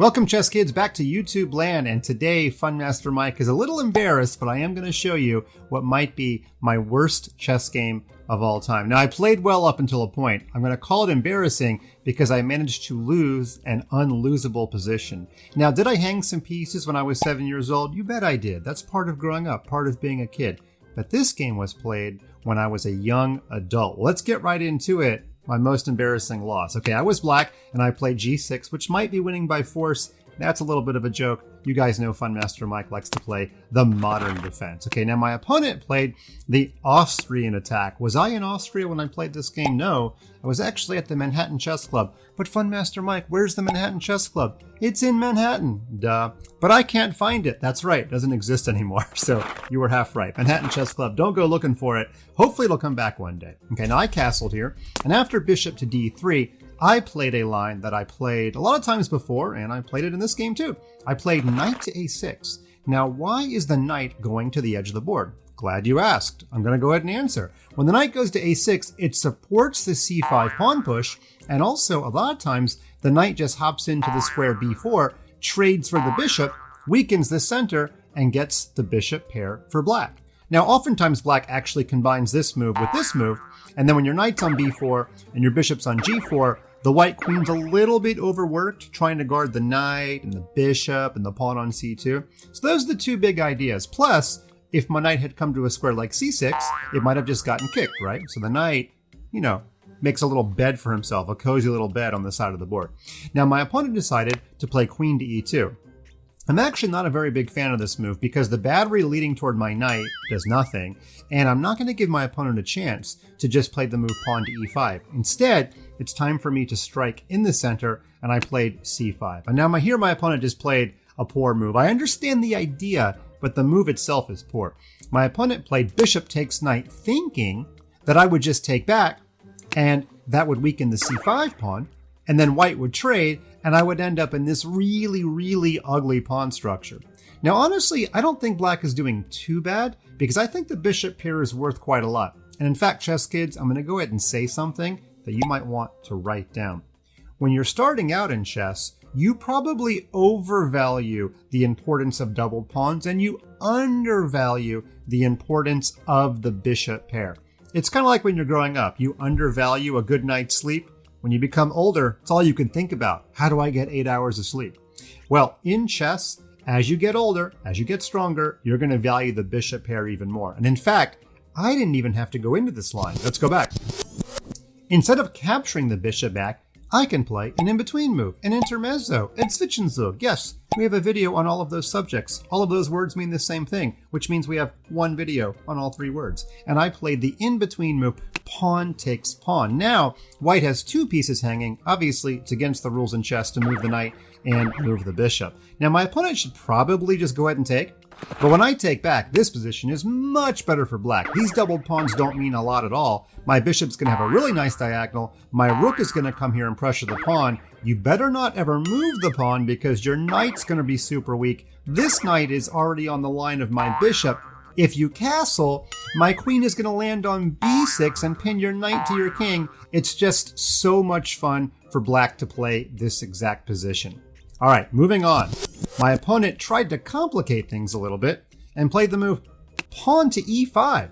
Welcome, chess kids, back to YouTube land, and today FunMaster Mike is a little embarrassed, but I am going to show you what might be my worst chess game of all time. Now, I played well up until a point. I'm going to call it embarrassing because I managed to lose an unlosable position. Now, did I hang some pieces when I was 7 years old? You bet I did. That's part of growing up, part of being a kid. But this game was played when I was a young adult. Let's get right into it. My most embarrassing loss. Okay, I was black and I played g6, which might be winning by force. That's a little bit of a joke. You guys know FunMaster Mike likes to play the modern defense. Okay, now my opponent played the Austrian attack. Was I in Austria when I played this game? No, I was actually at the Manhattan Chess Club. But FunMaster Mike, where's the Manhattan Chess Club? It's in Manhattan, duh. But I can't find it. That's right, it doesn't exist anymore. So you were half right. Manhattan Chess Club, don't go looking for it. Hopefully it'll come back one day. Okay, now I castled here, and after bishop to d3, I played a line that I played a lot of times before, and I played it in this game too. I played knight to a6. Now, why is the knight going to the edge of the board? Glad you asked. I'm going to go ahead and answer. When the knight goes to a6, it supports the c5 pawn push, and also a lot of times the knight just hops into the square b4, trades for the bishop, weakens the center, and gets the bishop pair for black. Now, oftentimes black actually combines this move with this move, and then when your knight's on b4 and your bishop's on g4, the white queen's a little bit overworked, trying to guard the knight and the bishop and the pawn on c2. So those are the two big ideas. Plus, if my knight had come to a square like c6, it might have just gotten kicked, right? So the knight, makes a little bed for himself, a cozy little bed on the side of the board. Now, my opponent decided to play queen to e2. I'm actually not a very big fan of this move because the battery leading toward my knight does nothing, and I'm not going to give my opponent a chance to just play the move pawn to e5. Instead, it's time for me to strike in the center, and I played c5. And now here my opponent just played a poor move. I understand the idea, but the move itself is poor. My opponent played bishop takes knight, thinking that I would just take back, and that would weaken the c5 pawn, and then white would trade, and I would end up in this really, really ugly pawn structure. Now, honestly, I don't think black is doing too bad because I think the bishop pair is worth quite a lot. And in fact, chess kids, I'm going to go ahead and say something that you might want to write down. When you're starting out in chess, you probably overvalue the importance of doubled pawns and you undervalue the importance of the bishop pair. It's kind of like when you're growing up, you undervalue a good night's sleep. When you become older, it's all you can think about. How do I get 8 hours of sleep? Well, in chess, as you get older, as you get stronger, you're going to value the bishop pair even more. And in fact, I didn't even have to go into this line. Let's go back. Instead of capturing the bishop back, I can play an in-between move, an intermezzo, a Zwischenzug. Yes, we have a video on all of those subjects. All of those words mean the same thing, which means we have one video on all three words. And I played the in-between move, pawn takes pawn. Now, white has two pieces hanging. Obviously, it's against the rules in chess to move the knight and move the bishop. Now, my opponent should probably just go ahead and take. But when I take back, this position is much better for black. These doubled pawns don't mean a lot at all. My bishop's going to have a really nice diagonal. My rook is going to come here and pressure the pawn. You better not ever move the pawn because your knight's going to be super weak. This knight is already on the line of my bishop. If you castle, my queen is going to land on b6 and pin your knight to your king. It's just so much fun for black to play this exact position. All right, moving on. My opponent tried to complicate things a little bit and played the move pawn to e5.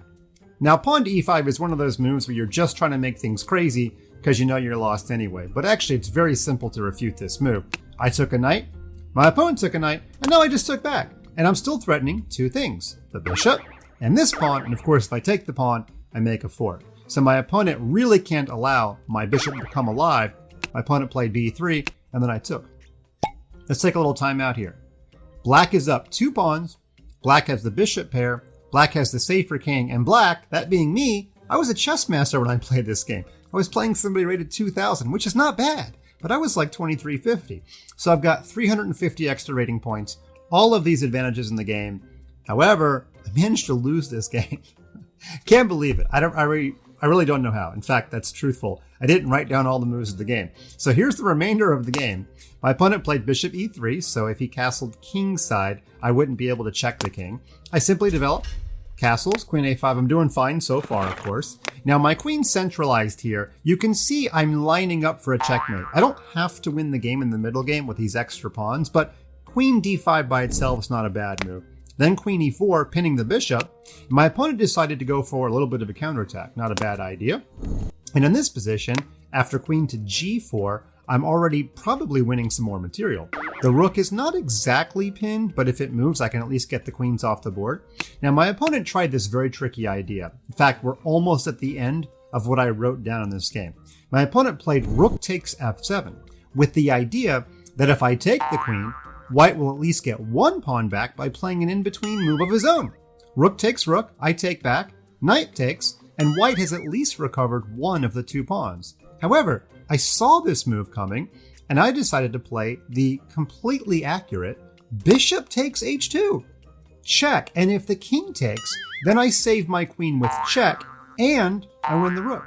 Now, pawn to e5 is one of those moves where you're just trying to make things crazy because you know you're lost anyway. But actually, it's very simple to refute this move. I took a knight, my opponent took a knight, and now I just took back. And I'm still threatening two things, the bishop and this pawn. And of course, if I take the pawn, I make a fork. So my opponent really can't allow my bishop to come alive. My opponent played b3, and then I took. Let's take a little time out here. Black is up 2 pawns. Black has the bishop pair. Black has the safer king. And black, that being me, I was a chess master when I played this game. I was playing somebody rated 2,000, which is not bad, but I was like 2350. So I've got 350 extra rating points, all of these advantages in the game. However, I managed to lose this game. Can't believe it. I really don't know how. In fact, that's truthful. I didn't write down all the moves of the game. So here's the remainder of the game. My opponent played bishop e3, so if he castled kingside, I wouldn't be able to check the king. I simply developed Castles, queen a5. I'm doing fine so far, of course. Now my queen's centralized here. You can see I'm lining up for a checkmate. I don't have to win the game in the middle game with these extra pawns, but queen d5 by itself is not a bad move. Then queen e4, pinning the bishop. My opponent decided to go for a little bit of a counterattack. Not a bad idea. And in this position, after queen to g4, I'm already probably winning some more material. The rook is not exactly pinned, but if it moves, I can at least get the queens off the board. Now, my opponent tried this very tricky idea. In fact, we're almost at the end of what I wrote down in this game. My opponent played rook takes f7, with the idea that if I take the queen, white will at least get one pawn back by playing an in-between move of his own. Rook takes rook, I take back, knight takes, and white has at least recovered one of the two pawns. However, I saw this move coming, and I decided to play the completely accurate bishop takes h2. Check, and if the king takes, then I save my queen with check, and I win the rook.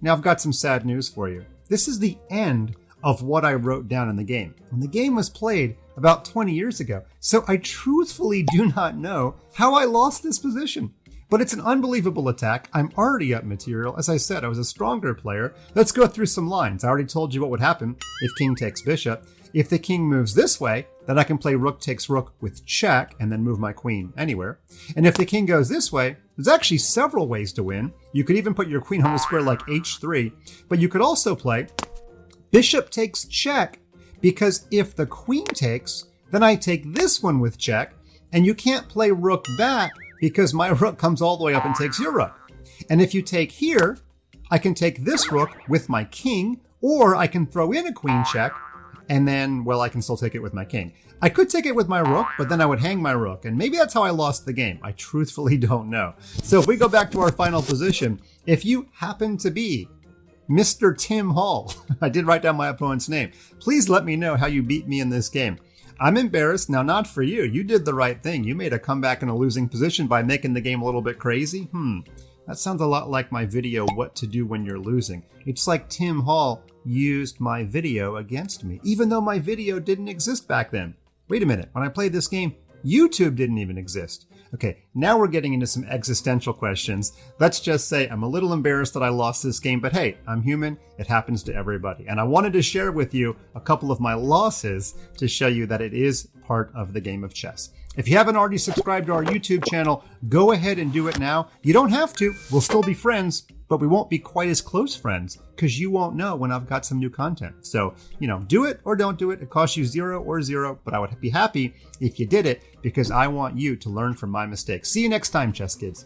Now I've got some sad news for you. This is the end of what I wrote down in the game. And the game was played about 20 years ago, so I truthfully do not know how I lost this position. But it's an unbelievable attack. I'm already up material. As I said, I was a stronger player. Let's go through some lines. I already told you what would happen if king takes bishop. If the king moves this way, then I can play rook takes rook with check and then move my queen anywhere. And if the king goes this way, there's actually several ways to win. You could even put your queen on a square like h3, but you could also play bishop takes check, because if the queen takes, then I take this one with check, and you can't play rook back because my rook comes all the way up and takes your rook. And if you take here, I can take this rook with my king, or I can throw in a queen check, and then, well, I can still take it with my king. I could take it with my rook, but then I would hang my rook, and maybe that's how I lost the game. I truthfully don't know. So if we go back to our final position, if you happen to be Mr. Tim Hall, I did write down my opponent's name, please let me know how you beat me in this game. I'm embarrassed. Now, not for you. You did the right thing. You made a comeback in a losing position by making the game a little bit crazy. That sounds a lot like my video, What to Do When You're Losing. It's like Tim Hall used my video against me, even though my video didn't exist back then. Wait a minute. When I played this game, YouTube didn't even exist. Okay, now we're getting into some existential questions. Let's just say I'm a little embarrassed that I lost this game, but hey, I'm human. It happens to everybody. And I wanted to share with you a couple of my losses to show you that it is part of the game of chess. If you haven't already subscribed to our YouTube channel, go ahead and do it now. You don't have to. We'll still be friends, but we won't be quite as close friends because you won't know when I've got some new content. So, do it or don't do it. It costs you 0 or 0, but I would be happy if you did it because I want you to learn from my mistakes. See you next time, chess kids.